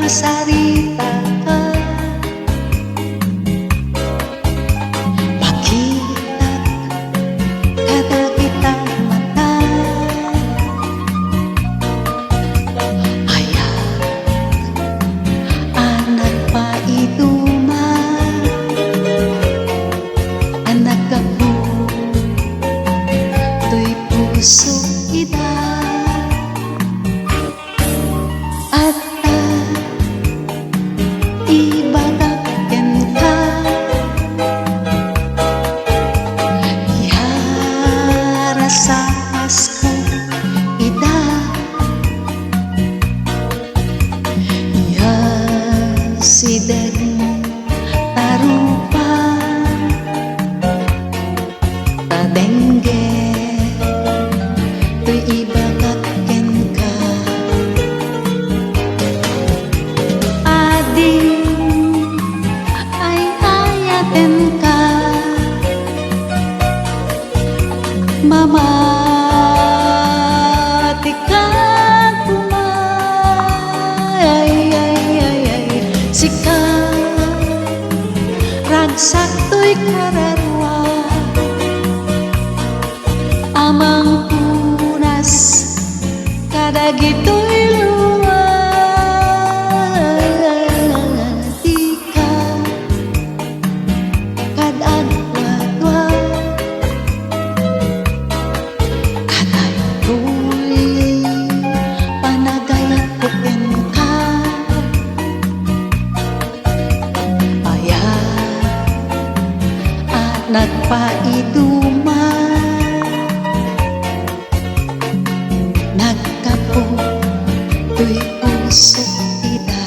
Sari-sarita ka, makita kada kita mata, ayak anak paiduma, anak kapu tuy puso ida. Sa asko ida ya sideg tarupa tadengge tu ibagaken ka ading ay ayaten ka mama tikang kumay sika ragsak to'y kararwa amang punas kadagito'y luwa tika kadagwadwa nagpaiduma nagkapo tuy puso ida.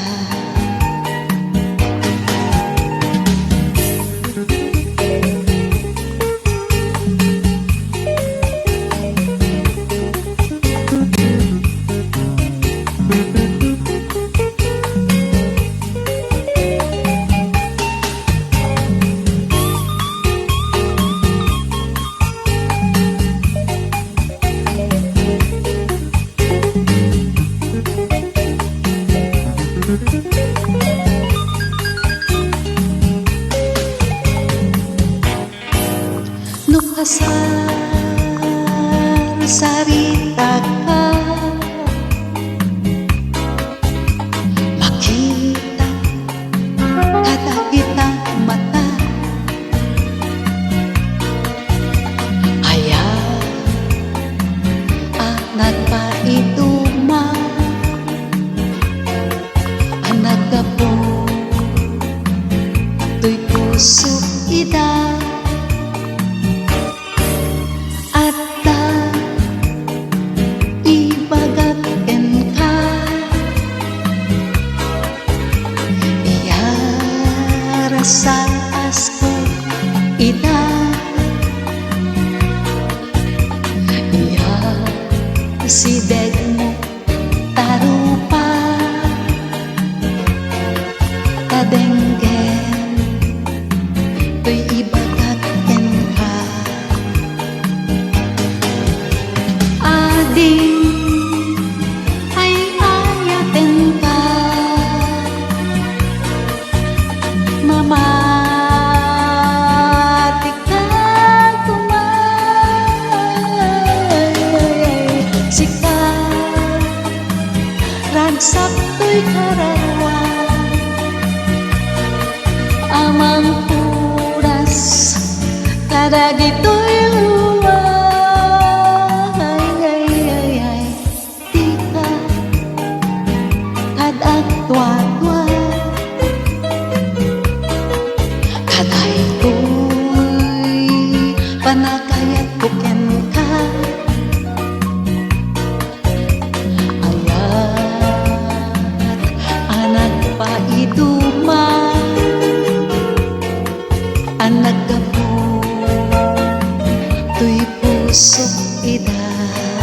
Sari-sarita ka, makita kada kita mata, ayak anak paiduma, anak gapo tuy puso ida. Sa asko ida ya sideg mo tarupa tadenggen tuy ibagaken ka ading ay ayaten ka mama tikang kumay sika ragsak to'y kararwa amang puras kadagito'y luwa tika kadagtwa-twa kaday ko'y panagayat buken ka ayat anak paiduma anak gapo felicidad.